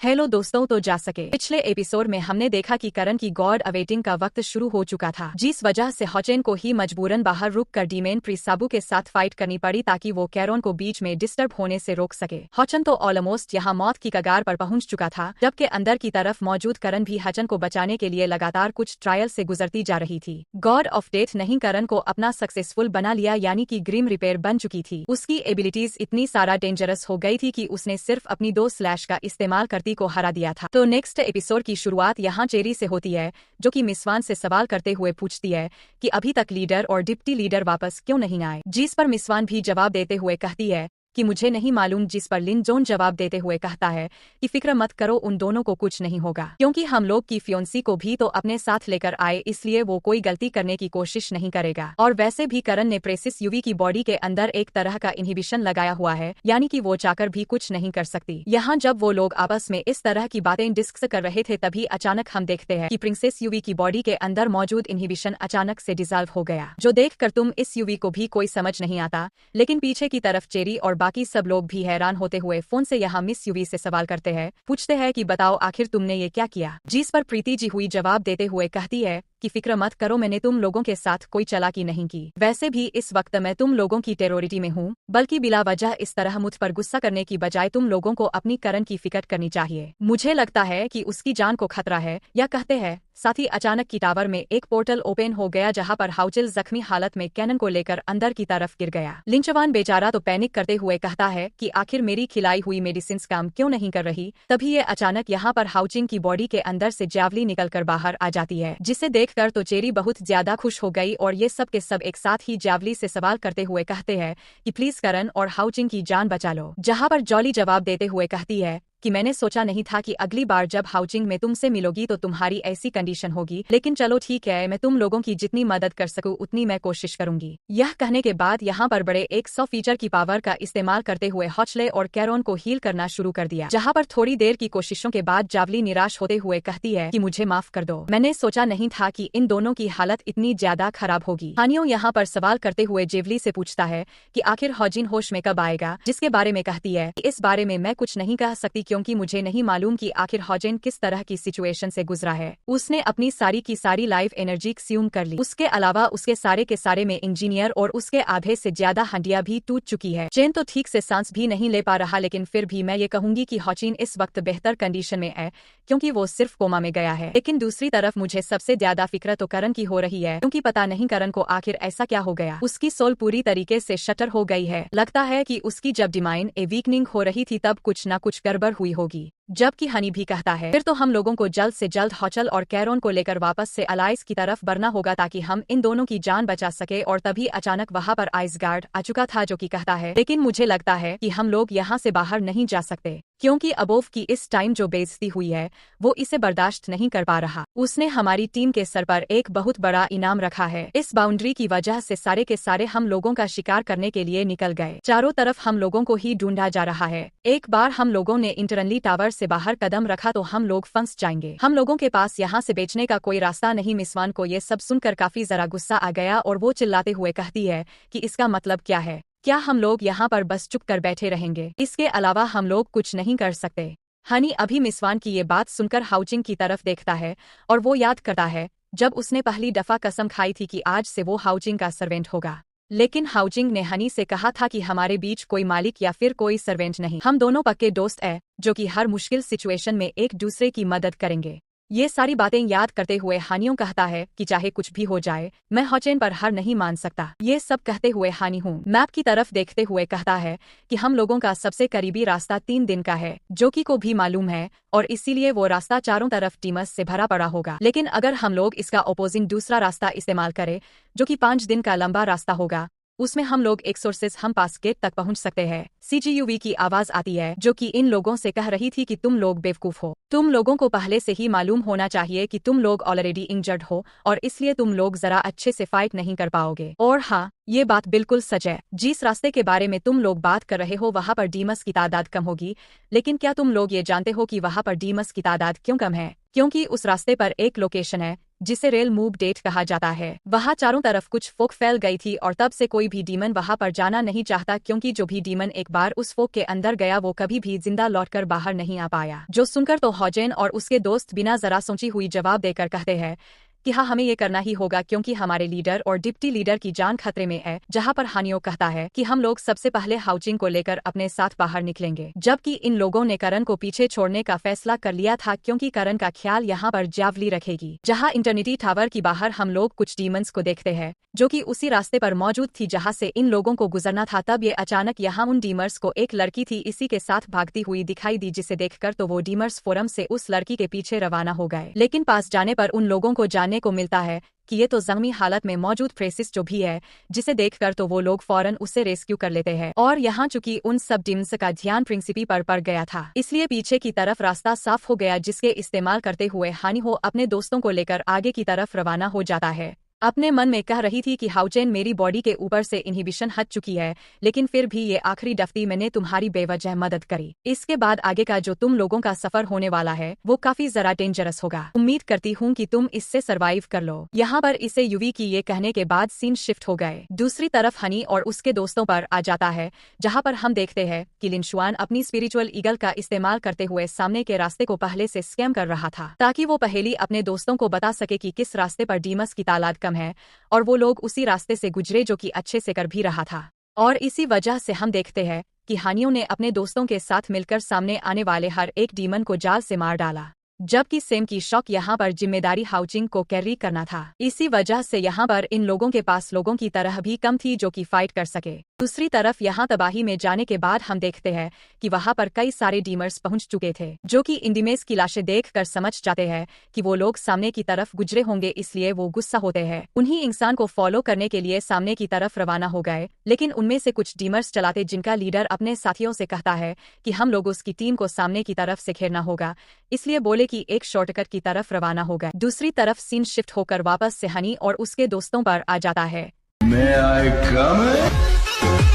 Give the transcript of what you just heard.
Hello दोस्तों, तो जा सके पिछले एपिसोड में हमने देखा कि करण की गॉड अवेटिंग का वक्त शुरू हो चुका था, जिस वजह से हॉचेन को ही मजबूरन बाहर रुक कर डीमेन प्रिसाबू के साथ फाइट करनी पड़ी ताकि वो कैरोन को बीच में डिस्टर्ब होने से रोक सके। हॉचन तो ऑलमोस्ट यहाँ मौत की कगार पर पहुंच चुका था, जबकि अंदर की तरफ मौजूद करण भी हॉचन को बचाने के लिए लगातार कुछ ट्रायल से गुजरती जा रही थी। गॉड ऑफ डेथ नहीं करण को अपना सक्सेसफुल बना लिया, यानी कि ग्रिम रिपेयर बन चुकी थी। उसकी एबिलिटीज इतनी सारा डेंजरस हो गई थी कि उसने सिर्फ अपनी 2 स्लैश का इस्तेमाल करती को हरा दिया था। तो नेक्स्ट एपिसोड की शुरुआत यहाँ चेरी से होती है, जो कि मिस वान से सवाल करते हुए पूछती है कि अभी तक लीडर और डिप्टी लीडर वापस क्यों नहीं आए, जिस पर मिस वान भी जवाब देते हुए कहती है कि मुझे नहीं मालूम, जिस पर लिन जोन जवाब देते हुए कहता है कि फिक्र मत करो, उन दोनों को कुछ नहीं होगा, क्योंकि हम लोग की फियोंसी को भी तो अपने साथ लेकर आए, इसलिए वो कोई गलती करने की कोशिश नहीं करेगा। और वैसे भी करण ने प्रेसिस यूवी की बॉडी के अंदर एक तरह का इनहिबिशन लगाया हुआ है, यानी कि वो चाहकर भी कुछ नहीं कर सकती। यहाँ जब वो लोग आपस में इस तरह की बातें डिस्कस कर रहे थे, तभी अचानक हम देखते हैं कि प्रिंसेस यूवी की बॉडी के अंदर मौजूद इनहिबिशन अचानक से डिसॉल्व हो गया, जो देखकर तुम इस यूवी को भी कोई समझ नहीं आता। लेकिन पीछे की तरफ चेरी और बाकी सब लोग भी हैरान होते हुए फोन से यहाँ मिस यूवी से सवाल करते हैं, पूछते हैं कि बताओ आखिर तुमने ये क्या किया, जिस पर प्रीति जी हुई जवाब देते हुए कहती है कि फिक्र मत करो, मैंने तुम लोगों के साथ कोई चालाकी नहीं की। वैसे भी इस वक्त मैं तुम लोगों की टेरोरिटी में हूँ, बल्कि बिला वजह इस तरह मुझ पर गुस्सा करने की बजाय तुम लोगों को अपनी करण की फिक्र करनी चाहिए। मुझे लगता है कि उसकी जान को खतरा है, या कहते हैं। साथ ही अचानक की टावर में एक पोर्टल ओपन हो गया, जहां पर हाउचिल जख्मी हालत में कैनन को लेकर अंदर की तरफ गिर गया। लिंचवान बेचारा तो पैनिक करते हुए कहता है कि आखिर मेरी खिलाई हुई मेडिसिन काम क्यों नहीं कर रही। तभी ये अचानक यहाँ पर हाउचिंग की बॉडी के अंदर से जावली निकलकर बाहर आ जाती है, जिसे देखकर तो चेरी बहुत ज्यादा खुश हो गई और ये सब के सब एक साथ ही जावली से सवाल करते हुए कहते हैं कि प्लीज करण और हाउचिंग की जान बचा लो। जहाँ पर जॉली जवाब देते हुए कहती है कि मैंने सोचा नहीं था कि अगली बार जब हाउचिंग में तुमसे मिलोगी तो तुम्हारी ऐसी कंडीशन होगी, लेकिन चलो ठीक है, मैं तुम लोगों की जितनी मदद कर सकूं उतनी मैं कोशिश करूंगी। यह कहने के बाद यहाँ पर बड़े 100 फीचर की पावर का इस्तेमाल करते हुए हॉचले और कैरोन को हील करना शुरू कर दिया। जहाँ पर थोड़ी देर की कोशिशों के बाद जावली निराश होते हुए कहती है कि मुझे माफ कर दो, मैंने सोचा नहीं था कि इन दोनों की हालत इतनी ज्यादा खराब होगी। हानियो यहाँ पर सवाल करते हुए जेवली से पूछता है कि आखिर हॉजिन होश में कब आएगा, जिसके बारे में कहती है इस बारे में मैं कुछ नहीं कह सकती, क्योंकि मुझे नहीं मालूम कि आखिर हॉजिन किस तरह की सिचुएशन से गुजरा है। उसने अपनी सारी की सारी लाइफ एनर्जी कंज्यूम कर ली, उसके अलावा उसके सारे के सारे में इंजीनियर और उसके आधे से ज्यादा हड्डियां भी टूट चुकी है। चेन तो ठीक से सांस भी नहीं ले पा रहा, लेकिन फिर भी मैं ये कहूंगी कि हॉचिन इस वक्त बेहतर कंडीशन में है, क्योंकि वो सिर्फ कोमा में गया है। लेकिन दूसरी तरफ मुझे सबसे ज्यादा फिक्र तो करण की हो रही है, क्योंकि पता नहीं करण को आखिर ऐसा क्या हो गया। उसकी सोल पूरी तरीके से शटर हो गई है, लगता है कि उसकी जब डिमाइन ए वीकनिंग हो रही थी तब कुछ न कुछ गड़बड़ हुई होगी। जबकि हनी भी कहता है फिर तो हम लोगों को जल्द से जल्द हॉचल और कैरोन को लेकर वापस से अलाइस की तरफ बढ़ना होगा ताकि हम इन दोनों की जान बचा सके। और तभी अचानक वहां पर आइस गार्ड आ चुका था, जो कि कहता है लेकिन मुझे लगता है कि हम लोग यहाँ से बाहर नहीं जा सकते, क्योंकि अबोव की इस टाइम जो बेइज्जती हुई है वो इसे बर्दाश्त नहीं कर पा रहा। उसने हमारी टीम के सर पर एक बहुत बड़ा इनाम रखा है, इस बाउंड्री की वजह से सारे के सारे हम लोगों का शिकार करने के लिए निकल गए। चारों तरफ हम लोगों को ही ढूंढा जा रहा है। एक बार हम लोगों ने इंटरनली टावर से बाहर कदम रखा तो हम लोग फंस जाएंगे। हम लोगों के पास यहाँ से बेचने का कोई रास्ता नहीं। मिसवान को ये सब सुनकर काफी जरा गुस्सा आ गया और वो चिल्लाते हुए कहती है कि इसका मतलब क्या है, क्या हम लोग यहाँ पर बस चुप कर बैठे रहेंगे, इसके अलावा हम लोग कुछ नहीं कर सकते। हनी अभी मिसवान की ये बात सुनकर हाउचिंग की तरफ देखता है और वो याद करता है जब उसने पहली दफा कसम खाई थी कि आज से वो हाउचिंग का सर्वेंट होगा। लेकिन हाउचिंग ने हनी से कहा था कि हमारे बीच कोई मालिक या फिर कोई सर्वेंट नहीं, हम दोनों पक्के दोस्त हैं जो कि हर मुश्किल सिचुएशन में एक दूसरे की मदद करेंगे। ये सारी बातें याद करते हुए हानियों कहता है कि चाहे कुछ भी हो जाए मैं हॉचेन पर हार नहीं मान सकता। ये सब कहते हुए हानि हूँ मैप की तरफ देखते हुए कहता है कि हम लोगों का सबसे करीबी रास्ता 3 दिन का है, जो कि को भी मालूम है, और इसीलिए वो रास्ता चारों तरफ टीमस से भरा पड़ा होगा। लेकिन अगर हम लोग इसका ओपोजिंग दूसरा रास्ता इस्तेमाल करें, जो कि 5 दिन का लंबा रास्ता होगा, उसमें हम लोग एक सोर्सेस हम पास गेट तक पहुंच सकते हैं। सीजीयूवी की आवाज आती है, जो कि इन लोगों से कह रही थी कि तुम लोग बेवकूफ हो, तुम लोगों को पहले से ही मालूम होना चाहिए कि तुम लोग ऑलरेडी इंजर्ड हो और इसलिए तुम लोग जरा अच्छे से फाइट नहीं कर पाओगे। और हाँ, ये बात बिल्कुल सच है, जिस रास्ते के बारे में तुम लोग बात कर रहे हो वहां पर डीमस की तादाद कम होगी, लेकिन क्या तुम लोग ये जानते हो कि वहां पर डीमस की तादाद क्यों कम है? क्योंकि उस रास्ते पर एक लोकेशन है जिसे रेल मूव डेट कहा जाता है। वहाँ चारों तरफ कुछ फोक फैल गई थी और तब से कोई भी डीमन वहाँ पर जाना नहीं चाहता, क्योंकि जो भी डीमन एक बार उस फोक के अंदर गया वो कभी भी जिंदा लौटकर बाहर नहीं आ पाया। जो सुनकर तो हॉजेन और उसके दोस्त बिना जरा सोची हुई जवाब देकर कहते हैं कि हाँ, हमें ये करना ही होगा क्योंकि हमारे लीडर और डिप्टी लीडर की जान खतरे में है। जहाँ पर हानियो कहता है कि हम लोग सबसे पहले हाउचिंग को लेकर अपने साथ बाहर निकलेंगे, जबकि इन लोगों ने करण को पीछे छोड़ने का फैसला कर लिया था क्योंकि करण का ख्याल यहाँ पर जावली रखेगी। जहाँ इंटरनिटी टावर की बाहर हम लोग कुछ डीमंस को देखते हैं जो कि उसी रास्ते पर मौजूद थी जहाँ से इन लोगों को गुजरना था। तब ये अचानक यहाँ उन डीमर्स को एक लड़की थी इसी के साथ भागती हुई दिखाई दी, जिसे देखकर तो वो डीमर्स फोरम से उस लड़की के पीछे रवाना हो गए। लेकिन पास जाने पर उन लोगों को जानने को मिलता है कि ये तो जख्मी हालत में मौजूद फ्रेसिस जो भी है, जिसे देखकर तो वो लोग फौरन उसे रेस्क्यू कर लेते हैं। और यहाँ चूंकि उन सब डीमंस का ध्यान प्रिंसिपी पर पड़ गया था, इसलिए पीछे की तरफ रास्ता साफ हो गया, जिसके इस्तेमाल करते हुए हानियो अपने दोस्तों को लेकर आगे की तरफ रवाना हो जाता है। अपने मन में कह रही थी कि हाउचेन मेरी बॉडी के ऊपर से इनहिबिशन हट चुकी है, लेकिन फिर भी ये आखिरी दफ्ती मैंने तुम्हारी बेवजह मदद करी। इसके बाद आगे का जो तुम लोगों का सफर होने वाला है वो काफी जरा डेंजरस होगा। उम्मीद करती हूँ कि तुम इससे सरवाइव कर लो। यहाँ पर इसे यूवी की ये कहने के बाद सीन शिफ्ट हो गए। दूसरी तरफ हनी और उसके दोस्तों पर आ जाता है, जहाँ पर हम देखते हैं कि लिनशुआन अपनी स्पिरिचुअल ईगल का इस्तेमाल करते हुए सामने के रास्ते को पहले से स्कैम कर रहा था, ताकि वो पहेली अपने दोस्तों को बता सके कि किस रास्ते पर डीमस की तादाद कम है और वो लोग उसी रास्ते से गुजरे जो कि अच्छे से कर भी रहा था। और इसी वजह से हम देखते हैं कि हानियों ने अपने दोस्तों के साथ मिलकर सामने आने वाले हर एक डीमन को जाल से मार डाला, जबकि सेम की शौक यहाँ पर जिम्मेदारी हाउचिंग को कैरी करना था। इसी वजह से यहाँ पर इन लोगों के पास लोगों की तरह भी कम थी जो कि फाइट कर सके। दूसरी तरफ यहाँ तबाही में जाने के बाद हम देखते हैं कि वहाँ पर कई सारे डीमर्स पहुंच चुके थे, जो कि इंडिमेस की लाशें देखकर समझ जाते हैं कि वो लोग सामने की तरफ गुजरे होंगे, इसलिए वो गुस्सा होते हैं। उन्हीं इंसान को फॉलो करने के लिए सामने की तरफ रवाना हो गए, लेकिन उनमें से कुछ डीमर्स चलाते जिनका लीडर अपने साथियों से कहता है कि हम लोग उसकी टीम को सामने की तरफ से घेरना होगा, इसलिए बोले कि एक शॉर्टकट की तरफ रवाना हो गए। दूसरी तरफ सीन शिफ्ट होकर वापस से हनी और उसके दोस्तों पर आ जाता है। May I come in?